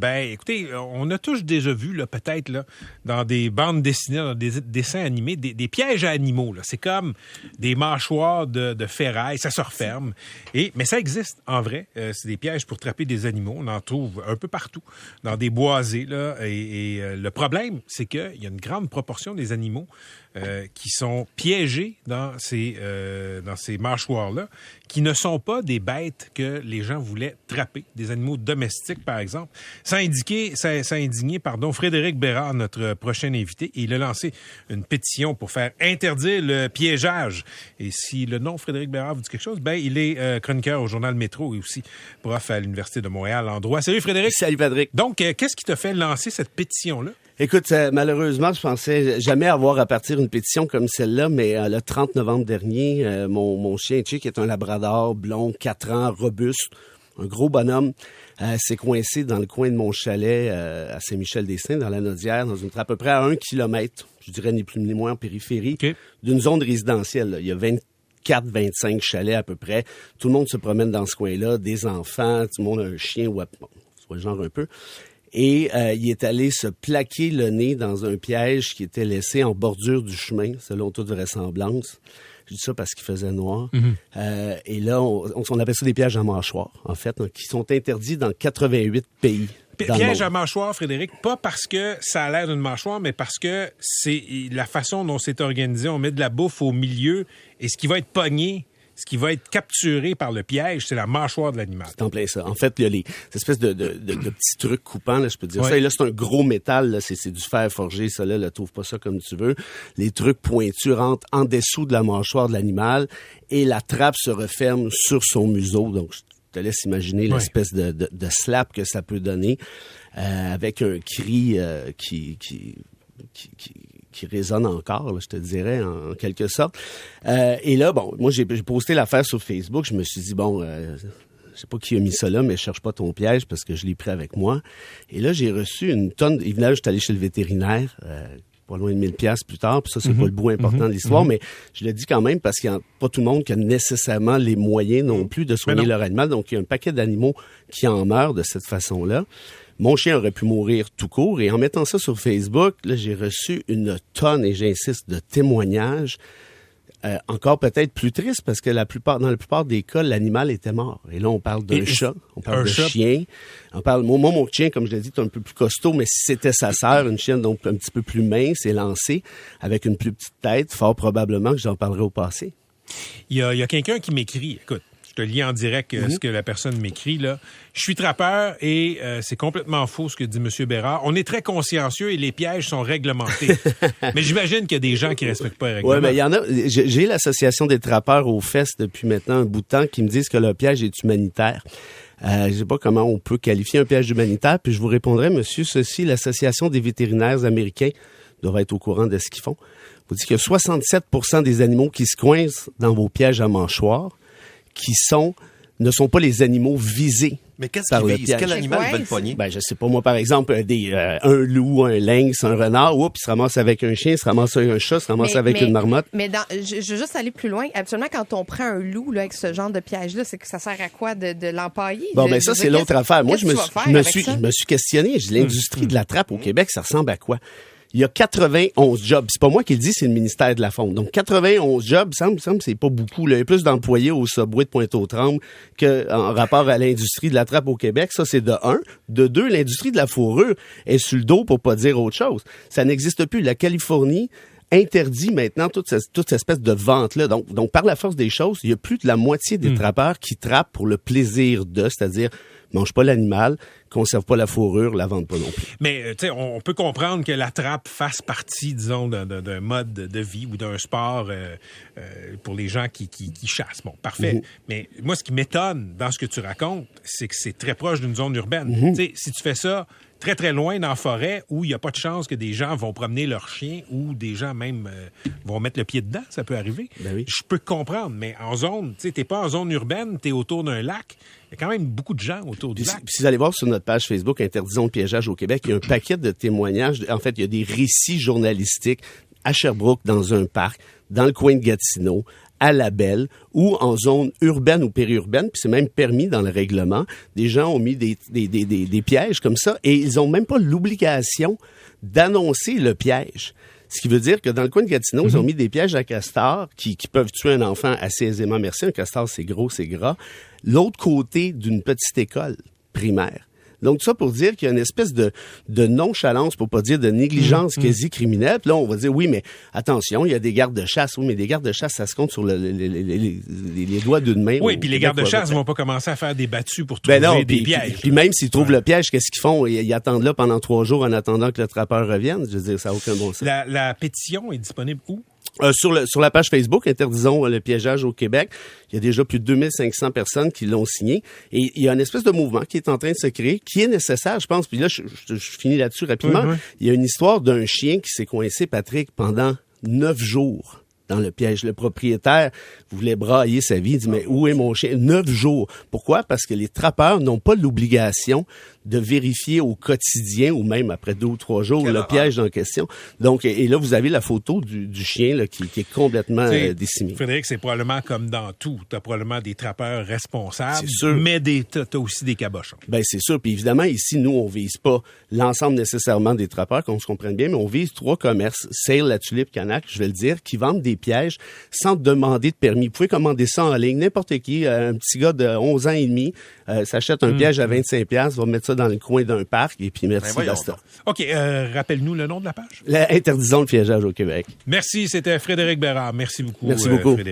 Ben, écoutez, on a tous déjà vu, là, peut-être, là, dans des bandes dessinées, dans des dessins animés, des pièges à animaux, là. C'est comme des mâchoires de ferraille, ça se referme. Mais ça existe, en vrai. C'est des pièges pour trapper des animaux. On en trouve un peu partout, dans des boisés, là. Et le problème, c'est qu'il y a une grande proportion des animaux qui sont piégés dans ces mâchoires-là, qui ne sont pas des bêtes que les gens voulaient trapper, des animaux domestiques, par exemple. Ça a indigné, Frédéric Bérard, notre prochain invité, et il a lancé une pétition pour faire interdire le piégeage. Et si le nom Frédéric Bérard vous dit quelque chose, ben il est chroniqueur au journal Métro et aussi prof à l'Université de Montréal en droit. Salut Frédéric! Salut Patrick! Donc, qu'est-ce qui t'a fait lancer cette pétition-là? Écoute, malheureusement, je pensais jamais avoir à partir une pétition comme celle-là, mais le 30 novembre dernier, mon chien Chick est un labrador blond, 4 ans, robuste, un gros bonhomme, s'est coincé dans le coin de mon chalet à Saint-Michel-des-Saints, dans la Naudière, dans une à peu près à 1 kilomètre, je dirais ni plus ni moins en périphérie, d'une zone résidentielle. Là. Il y a 24-25 chalets à peu près. Tout le monde se promène dans ce coin-là, des enfants, tout le monde a un chien, soit genre un peu. Et il est allé se plaquer le nez dans un piège qui était laissé en bordure du chemin, selon toute vraisemblance. Je dis ça parce qu'il faisait noir. Mm-hmm. Et là, on appelle ça des pièges à mâchoire, en fait, qui sont interdits dans 88 pays. Piège à mâchoire, Frédéric, pas parce que ça a l'air d'une mâchoire, mais parce que c'est la façon dont c'est organisé. On met de la bouffe au milieu et ce qui va être pogné, ce qui va être capturé par le piège, c'est la mâchoire de l'animal. C'est en plein ça. En fait, il y a les espèces de petits trucs coupants, là, je peux dire ça. Et là, c'est un gros métal, là, c'est du fer forgé, ça, là, trouve pas ça comme tu veux. Les trucs pointus rentrent en dessous de la mâchoire de l'animal et la trappe se referme sur son museau. Donc, je te laisse imaginer l'espèce de slap que ça peut donner avec un cri qui résonne encore, là, je te dirais, en quelque sorte. Et là, bon, moi, j'ai posté l'affaire sur Facebook. Je me suis dit, bon, je sais pas qui a mis ça là, mais je cherche pas ton piège parce que je l'ai pris avec moi. Et là, j'ai reçu une tonne. Évidemment, je suis allé chez le vétérinaire, pas loin de 1000$ plus tard. Puis ça, c'est pas le bout important de l'histoire, mais je le dis quand même parce qu'il n'y a pas tout le monde qui a nécessairement les moyens non plus de soigner leur animal. Donc, il y a un paquet d'animaux qui en meurent de cette façon-là. Mon chien aurait pu mourir tout court. Et en mettant ça sur Facebook, là, j'ai reçu une tonne, et j'insiste, de témoignages. Encore peut-être plus triste parce que dans la plupart des cas, l'animal était mort. Et là, on parle d'un chat, on parle de chien. Moi, mon chien, comme je l'ai dit, est un peu plus costaud, mais si c'était sa sœur, une chienne donc un petit peu plus mince et lancée, avec une plus petite tête, fort probablement que j'en parlerai au passé. Il y a quelqu'un qui m'écrit, écoute, je te lis en direct ce que la personne m'écrit, là. Je suis trappeur et c'est complètement faux ce que dit M. Bérard. On est très consciencieux et les pièges sont réglementés. Mais j'imagine qu'il y a des gens qui respectent pas les règlements. Oui, mais il y en a. J'ai l'Association des trappeurs aux fesses depuis maintenant un bout de temps qui me disent que le piège est humanitaire. Je sais pas comment on peut qualifier un piège humanitaire, puis je vous répondrai, monsieur, ceci, l'Association des vétérinaires américains doivent être au courant de ce qu'ils font. Vous dites qu'il y a 67% des animaux qui se coincent dans vos pièges à mâchoire ne sont pas les animaux visés. Mais qu'est-ce qu'ils visent? Quel animal ils veulent pogner? Ben, je sais pas, moi, par exemple, un loup, un lynx, un renard, il se ramasse avec un chien, il se ramasse avec un chat, il se ramasse avec une marmotte. Mais je veux juste aller plus loin. Absolument, quand on prend un loup, là, avec ce genre de piège-là, c'est que ça sert à quoi de l'empailler? Bon, ben, ça, c'est l'autre affaire. Moi, je me suis questionné. Je dis, l'industrie de la trappe au Québec, ça ressemble à quoi? Il y a 91 jobs. C'est pas moi qui le dis, c'est le ministère de la Faune. Donc, 91 jobs, semble c'est pas beaucoup. Là. Il y a plus d'employés au Subway de Pointe-aux-Trembles qu'en rapport à l'industrie de la trappe au Québec. Ça, c'est de 1. De 2, l'industrie de la fourrure est sur le dos pour pas dire autre chose. Ça n'existe plus. La Californie interdit maintenant toute cette espèce de vente-là. Donc, par la force des choses, il y a plus de la moitié des trappeurs qui trappent pour le plaisir de, c'est-à-dire mange pas l'animal, conserve pas la fourrure, la vende pas non plus. Mais, tu sais, on peut comprendre que la trappe fasse partie, disons, d'un mode de vie ou d'un sport pour les gens qui chassent. Bon, parfait. Mais moi, ce qui m'étonne dans ce que tu racontes, c'est que c'est très proche d'une zone urbaine. Tu sais, si tu fais ça très, très loin dans la forêt où il n'y a pas de chance que des gens vont promener leur chien ou des gens même vont mettre le pied dedans, ça peut arriver. Ben oui. Je peux comprendre, mais en zone, tu sais, t'es pas en zone urbaine, t'es autour d'un lac. Il y a quand même beaucoup de gens autour du lac. Si vous allez voir sur notre page Facebook Interdisons le piégeage au Québec, il y a un paquet de témoignages. En fait, il y a des récits journalistiques à Sherbrooke, dans un parc, dans le coin de Gatineau, à label ou en zone urbaine ou périurbaine, puis c'est même permis dans le règlement. Des gens ont mis des pièges comme ça et ils ont même pas l'obligation d'annoncer le piège. Ce qui veut dire que dans le coin de Gatineau, ils ont mis des pièges à castors qui peuvent tuer un enfant assez aisément. Merci, un castor, c'est gros, c'est gras. L'autre côté d'une petite école primaire. Donc, ça pour dire qu'il y a une espèce de nonchalance, pour pas dire de négligence quasi criminelle. Puis là, on va dire, oui, mais attention, il y a des gardes de chasse. Oui, mais des gardes de chasse, ça se compte sur les doigts d'une main. Oui, puis les gardes de chasse ne vont pas commencer à faire des battues pour trouver des pièges. Puis même s'ils trouvent le piège, qu'est-ce qu'ils font? Ils attendent là pendant 3 jours en attendant que le trappeur revienne. Je veux dire, ça n'a aucun bon sens. La pétition est disponible où? Sur la page Facebook, Interdisons le piégeage au Québec, il y a déjà plus de 2500 personnes qui l'ont signé. Et il y a une espèce de mouvement qui est en train de se créer, qui est nécessaire, je pense. Puis là, je finis là-dessus rapidement. Oui. Il y a une histoire d'un chien qui s'est coincé, Patrick, pendant 9 jours. Dans le piège. Le propriétaire voulait brailler sa vie. Il dit, mais où est mon chien? 9 jours. Pourquoi? Parce que les trappeurs n'ont pas l'obligation de vérifier au quotidien ou même après 2 ou 3 jours le piège en question. Donc, et là, vous avez la photo du chien là, qui est complètement décimé. Frédéric, c'est probablement comme dans tout. Tu as probablement des trappeurs responsables, c'est sûr. Mais tu as aussi des cabochons. Ben c'est sûr. Puis évidemment, ici, nous, on vise pas l'ensemble nécessairement des trappeurs, qu'on se comprenne bien, mais on vise 3 commerces, Sale, La Tulipe, Canac, je vais le dire, qui vendent des pièges sans demander de permis. Vous pouvez commander ça en ligne. N'importe qui, un petit gars de 11 ans et demi, s'achète un piège à 25$, va mettre ça dans le coin d'un parc et puis merci, basta. OK, rappelle-nous le nom de la page. Interdisons le piégeage au Québec. Merci, c'était Frédéric Bérard. Merci beaucoup. Merci beaucoup. Frédéric.